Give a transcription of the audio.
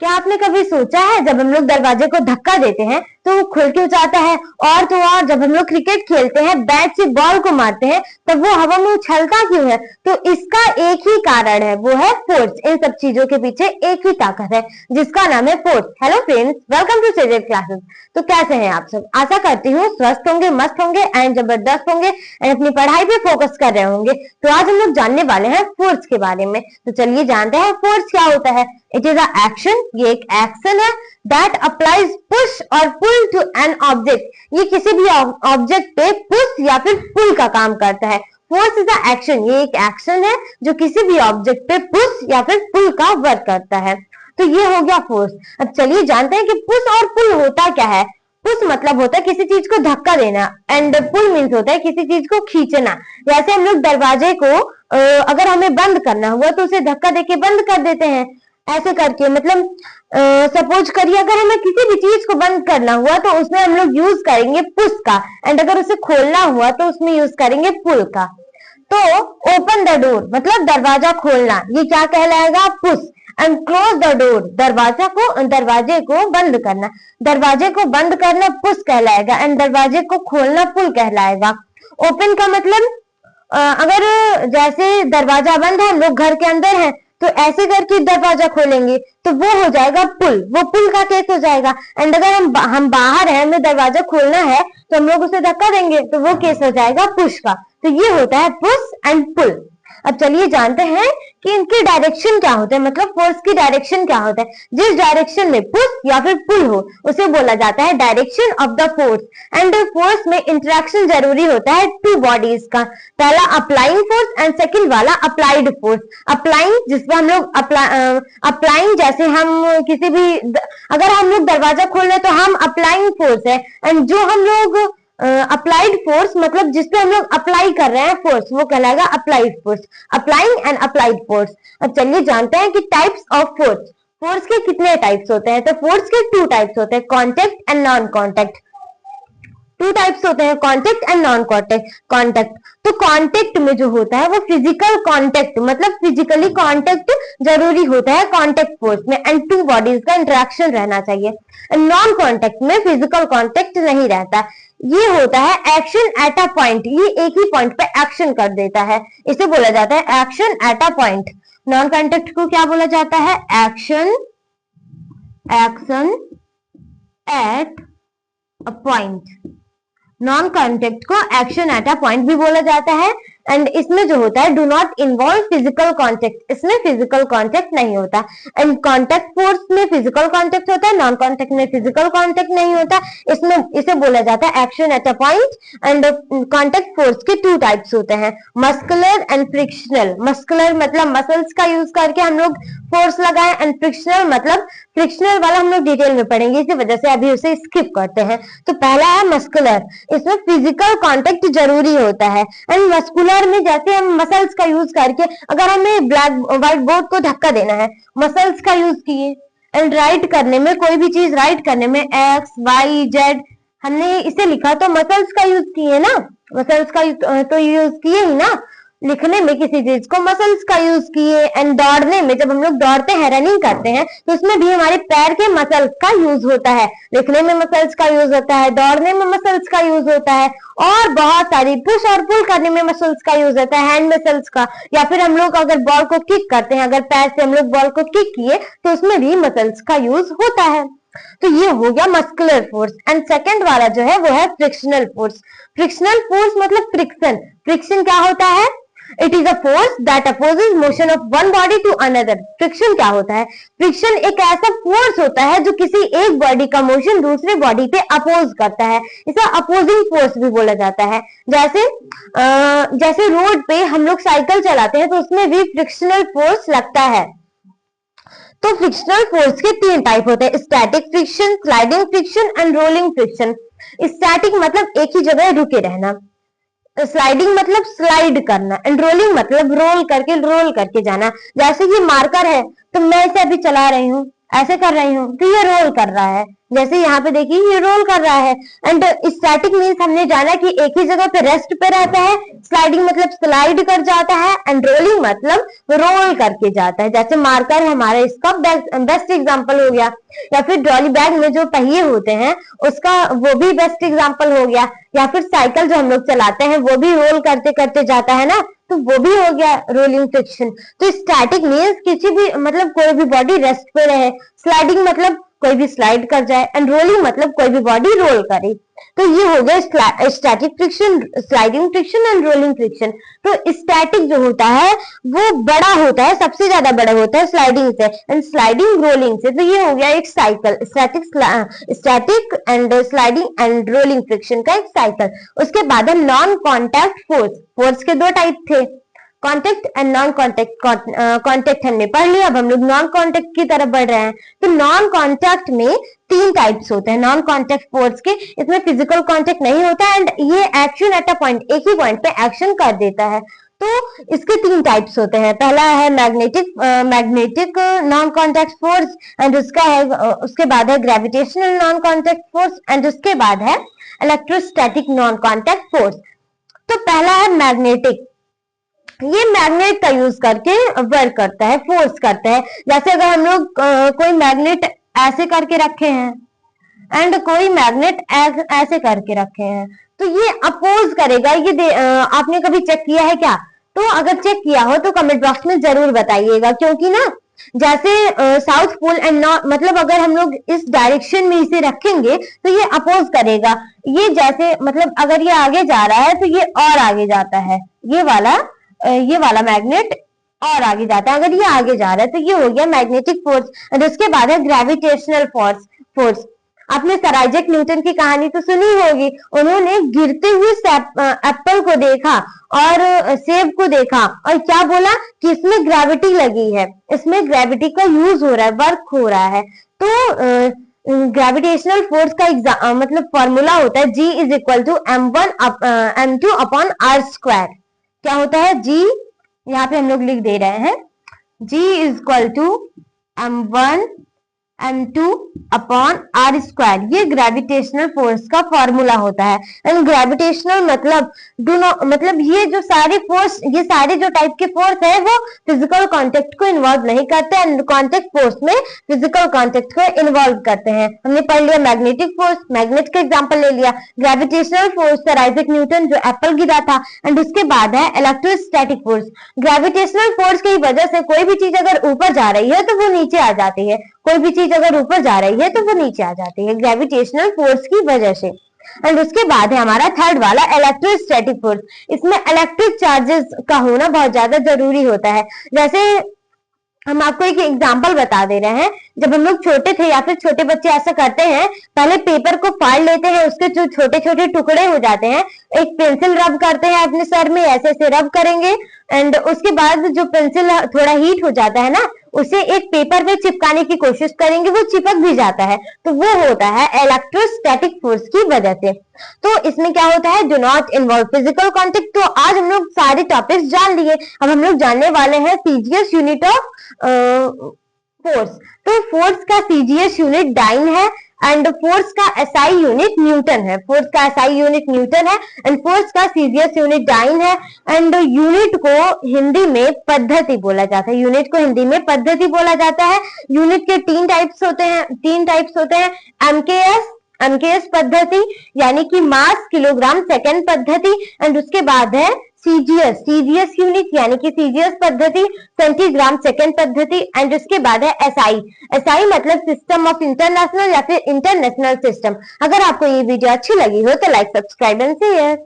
क्या आपने कभी सोचा है जब हम लोग दरवाजे को धक्का देते हैं तो वो खुल क्यों जाता है? और तो और जब हम लोग क्रिकेट खेलते हैं, बैट से बॉल को मारते हैं, तब वो हवा में उछलता क्यों है? तो इसका एक ही कारण है, वो है फोर्स। इन सब चीजों के पीछे एक ही ताकत है जिसका नाम है force. Hello friends, welcome to सेजेड क्लासेस। तो कैसे हैं आप सब? आशा करती हूँ स्वस्थ होंगे, मस्त होंगे एंड जबरदस्त होंगे एंड अपनी पढ़ाई पे फोकस कर रहे होंगे। तो आज हम लोग जानने वाले हैं फोर्स के बारे में। तो चलिए जानते हैं फोर्स क्या होता है। इट इज अ एक्शन, ये एक एक्शन है दैट अप्लाइज पुश और पुल टू एन ऑब्जेक्ट। ये किसी भी ऑब्जेक्ट पे पुश या फिर पुल का काम करता है। फोर्स इज अ एक्शन, ये एक एक्शन है जो किसी भी ऑब्जेक्ट पे पुश या फिर पुल का वर्क करता है। तो ये हो गया फोर्स। अब चलिए जानते हैं कि पुश और पुल होता क्या है। पुश मतलब होता है किसी चीज को धक्का देना एंड पुल मीन्स होता है किसी चीज को खींचना। जैसे हम लोग दरवाजे को अगर हमें बंद करना हुआ तो उसे धक्का देके बंद कर देते हैं, ऐसे करके। मतलब सपोज करिए अगर हमें किसी भी चीज को बंद करना हुआ तो उसमें हम लोग यूज करेंगे पुश का, एंड अगर उसे खोलना हुआ तो उसमें यूज करेंगे पुल का। तो ओपन द डोर मतलब दरवाजा खोलना, ये क्या कहलाएगा? Push. And close the door, दरवाजे को बंद करना, दरवाजे को बंद करना पुश कहलाएगा एंड दरवाजे को खोलना पुल कहलाएगा। ओपन का मतलब अगर जैसे दरवाजा बंद है, हम लोग घर के अंदर हैं, तो ऐसे करके दरवाजा खोलेंगे तो वो हो जाएगा पुल, वो पुल का केस हो जाएगा। एंड अगर हम बाहर हैं, हमें दरवाजा खोलना है तो हम लोग उसे धक्का देंगे तो वो केस हो जाएगा पुश का। तो ये होता है पुश एंड पुल। अब चलिए जानते हैं कि इनकी डायरेक्शन क्या होता है, मतलब फोर्स की डायरेक्शन क्या होता है। जिस डायरेक्शन में पुश या फिर पुल हो उसे बोला जाता है direction of the force. And force में इंटरेक्शन जरूरी होता है टू बॉडीज का, पहला अप्लाइंग फोर्स एंड सेकंड वाला अप्लाइड फोर्स। अप्लाइंग जिसमें हम लोग अप्लाइंग जैसे हम किसी भी अगर हम लोग दरवाजा खोल रहे तो हम अप्लाइंग फोर्स है, एंड जो हम लोग अप्लाइड फोर्स मतलब जिसपे हम लोग अप्लाई कर रहे हैं फोर्स, वो कहलाएगा applied force. Applying and applied force. अब चलिए जानते हैं कि टाइप्स ऑफ फोर्स। फोर्स के कितने टाइप्स होते हैं? तो फोर्स के 2 टाइप्स होते हैं, contact and non contact. 2 types होते हैं, कॉन्टेक्ट एंड नॉन कॉन्टेक्ट। तो कॉन्टेक्ट में जो होता है वो फिजिकल कॉन्टेक्ट, मतलब फिजिकली कॉन्टेक्ट जरूरी होता है कॉन्टेक्ट फोर्स में, एंड 2 बॉडीज का इंटरेक्शन रहना चाहिए। नॉन कॉन्टेक्ट में फिजिकल कॉन्टेक्ट नहीं रहता। ये होता है एक्शन एट अ पॉइंट, ये एक ही पॉइंट पे एक्शन कर देता है, इसे बोला जाता है action at a point. Non contact को क्या बोला जाता है? Action at a point. Non contact को एक्शन एट अ पॉइंट भी बोला जाता है। एंड इसमें जो होता है do not involve physical contact, इसमें फिजिकल कॉन्टेक्ट नहीं होता। एंड कॉन्टेक्ट फोर्स में फिजिकल कॉन्टेक्ट होता है, नॉन कॉन्टेक्ट में फिजिकल कॉन्टेक्ट नहीं होता। इसमें इसे बोला जाता है action at a point. And contact force के 2 टाइप्स होते हैं, मस्कुलर एंड फ्रिक्शनल। मस्कुलर मतलब मसल्स का यूज करके हम लोग फोर्स लगाए, एंड फ्रिक्शनल मतलब फ्रिक्शनल वाला हम लोग डिटेल में पढ़ेंगे, इसी वजह से अभी उसे स्किप करते हैं। तो पहला है मस्कुलर, इसमें फिजिकल कांटेक्ट जरूरी होता है। एंड मस्कुलर में जैसे हम मसल्स का यूज करके अगर हमें व्हाइट बोर्ड को धक्का देना है, मसल्स का यूज किए। एंड राइट करने में, कोई भी चीज राइट करने में एक्स वाई जेड हमने इसे लिखा तो मसल्स का यूज किए ना, मसल्स का तो यूज किए ही ना। लिखने में किसी चीज को मसल्स का यूज किए। एंड दौड़ने में, जब हम लोग दौड़ते हैं, रनिंग करते हैं, तो उसमें भी हमारे पैर के मसल्स का यूज होता है। लिखने में मसल्स का यूज होता है, दौड़ने में मसल्स का यूज होता है, और बहुत सारी पुश और पुल करने में मसल्स का यूज होता है, हैंड मसल्स का। या फिर हम लोग अगर बॉल को किक करते हैं, अगर पैर से हम लोग बॉल को किक किए तो उसमें भी मसल्स का यूज होता है। तो ये हो गया मस्कुलर फोर्स। एंड सेकंड वाला जो है वो है फ्रिक्शनल फोर्स। फ्रिक्शनल फोर्स मतलब फ्रिक्शन। फ्रिक्शन क्या होता है? It is a force that opposes motion of one body to another. Friction क्या होता है? फ्रिक्शन एक ऐसा फोर्स होता है जो किसी एक बॉडी का मोशन दूसरे बॉडी पे अपोज करता है, इसे अपोजिंग फोर्स भी बोला जाता है। जैसे रोड पे हम लोग साइकिल चलाते हैं तो उसमें भी फ्रिक्शनल फोर्स लगता है। तो फ्रिक्शनल फोर्स के 3 टाइप होते हैं, static friction, sliding friction and rolling friction. Static मतलब एक ही जगह रुके रहना, स्लाइडिंग मतलब स्लाइड करना, एंड रोलिंग मतलब रोल करके जाना। जैसे ये मार्कर है तो मैं इसे अभी चला रही हूँ, ऐसे कर रही हूँ तो ये रोल कर रहा है, जैसे यहाँ पे देखिए ये रोल कर रहा है। एंड स्टैटिक मीन्स हमने जाना कि एक ही जगह पे रेस्ट पे रहता है, स्लाइडिंग मतलब स्लाइड कर जाता है, एंड रोलिंग मतलब रोल करके जाता है। जैसे मार्कर हमारा इसका बेस्ट एग्जांपल हो गया, या फिर ट्रॉली बैग में जो पहिए होते हैं उसका वो भी बेस्ट एग्जांपल हो गया, या फिर साइकिल जो हम लोग चलाते हैं वो भी रोल करते करते जाता है ना, तो वो भी हो गया रोलिंग फ्रिक्शन। तो स्टैटिक मीन्स किसी भी मतलब कोई भी बॉडी रेस्ट पे रहे, स्लाइडिंग मतलब कोई भी स्लाइड कर जाए, एंड रोलिंग मतलब कोई भी बॉडी रोल करे। तो ये हो गया static friction, sliding friction and rolling friction. तो स्टैटिक जो होता है वो बड़ा होता है, सबसे ज्यादा बड़ा होता है स्लाइडिंग से, एंड स्लाइडिंग रोलिंग से। तो ये हो गया एक cycle, static and sliding and rolling friction का एक साइकिल। उसके बाद है नॉन कॉन्टैक्ट फोर्स। फोर्स के दो टाइप थे, contact and non contact. Contact हमने पढ़ लिया, अब हम लोग नॉन कॉन्टेक्ट की तरफ बढ़ रहे हैं। तो नॉन कॉन्टेक्ट में 3 टाइप्स होते हैं नॉन कॉन्टेक्ट फोर्स के। इसमें फिजिकल कॉन्टेक्ट नहीं होता, एंड ये एक्शन एट अ पॉइंट, एक ही पॉइंट पे एक्शन कर देता है। तो इसके 3 टाइप्स होते हैं। पहला है magnetic non contact force, and उसके बाद है gravitational non contact force, and उसके बाद है इलेक्ट्रोस्टैटिक नॉन कॉन्टेक्ट फोर्स। तो पहला है मैग्नेटिक। ये मैग्नेट का यूज करके वर्क करता है, फोर्स करता है। जैसे अगर हम लोग कोई मैग्नेट ऐसे करके रखे हैं एंड कोई मैग्नेट ऐसे करके रखे हैं, तो ये अपोज करेगा। ये आपने कभी चेक किया है क्या? तो अगर चेक किया हो तो कमेंट बॉक्स में जरूर बताइएगा, क्योंकि ना जैसे साउथ पोल एंड नॉर्थ, मतलब अगर हम लोग इस डायरेक्शन में इसे रखेंगे तो ये अपोज करेगा। ये जैसे मतलब अगर ये आगे जा रहा है तो ये और आगे जाता है, ये वाला मैग्नेट और आगे जाता है। अगर ये आगे जा रहा है तो ये हो गया मैग्नेटिक फोर्स। और उसके बाद है ग्रेविटेशनल फोर्स। आपने सर आइजैक न्यूटन की कहानी तो सुनी होगी। उन्होंने गिरते हुए एप्पल को देखा और सेब को देखा, और क्या बोला कि इसमें ग्रेविटी लगी है, इसमें ग्रेविटी का यूज हो रहा है, वर्क हो रहा है। तो ग्रेविटेशनल फोर्स का मतलब फॉर्मूला होता है G is equal to m2 upon r square. क्या होता है G, यहाँ पे हम लोग लिख दे रहे हैं, G is equal to m1 m2 upon r square. ये ग्रेविटेशनल फोर्स का फॉर्मूला होता है। एंड ग्रेविटेशनल मतलब ये जो सारे फोर्स, ये सारे जो टाइप के फोर्स है वो फिजिकल कांटेक्ट को इन्वॉल्व नहीं करते, एंड कांटेक्ट फोर्स में फिजिकल कांटेक्ट को इन्वॉल्व करते हैं। हमने पढ़ लिया मैग्नेटिक फोर्स, मैग्नेट का एग्जांपल ले लिया। Gravitational force sir Isaac Newton जो एप्पल गिरा था, एंड उसके बाद है इलेक्ट्रोस्टैटिक फोर्स। ग्रेविटेशनल फोर्स की वजह से कोई भी चीज अगर ऊपर जा रही है तो वो नीचे आ जाती है, कोई भी चीज अगर ऊपर जा रही है तो वो नीचे आ जाती है ग्रेविटेशनल फोर्स की वजह से। एंड उसके बाद है हमारा थर्ड वाला इलेक्ट्रोस्टैटिक फोर्स। इसमें इलेक्ट्रिक चार्जेस का होना बहुत ज्यादा जरूरी होता है। जैसे हम आपको एक एग्जांपल बता दे रहे हैं, जब हम लोग छोटे थे या फिर छोटे बच्चे ऐसा करते हैं, पहले पेपर को फाड़ लेते हैं, उसके जो छोटे छोटे टुकड़े हो जाते हैं, एक पेंसिल रब करते हैं अपने सर में, ऐसे ऐसे रब करेंगे, एंड उसके बाद जो पेंसिल थोड़ा हीट हो जाता है ना, उसे एक पेपर पे चिपकाने की कोशिश करेंगे, वो चिपक भी जाता है। तो वो होता है इलेक्ट्रोस्टैटिक फोर्स की वजह से। तो इसमें क्या होता है, do not involve physical contact. तो आज हम लोग सारे टॉपिक्स जान लिए, अब हम लोग जानने वाले हैं सीजीएस यूनिट ऑफ फोर्स। तो फोर्स का सीजीएस यूनिट डाइन है, एंड फोर्स का एसआई यूनिट न्यूटन है। फोर्स का एसआई यूनिट न्यूटन है, एंड फोर्स का सीजीएस यूनिट डाइन है। एंड यूनिट को हिंदी में पद्धति बोला जाता है, यूनिट को हिंदी में पद्धति बोला जाता है। यूनिट के 3 टाइप्स होते हैं एमकेएस पद्धति, यानी कि मास किलोग्राम सेकेंड पद्धति, एंड उसके बाद है सीजीएस यूनिट यानी कि सीजीएस पद्धति, सेंटीग्राम सेकेंड पद्धति, एंड उसके बाद है एसआई मतलब सिस्टम ऑफ इंटरनेशनल या फिर इंटरनेशनल सिस्टम। अगर आपको ये वीडियो अच्छी लगी हो तो लाइक, सब्सक्राइब एंड शेयर।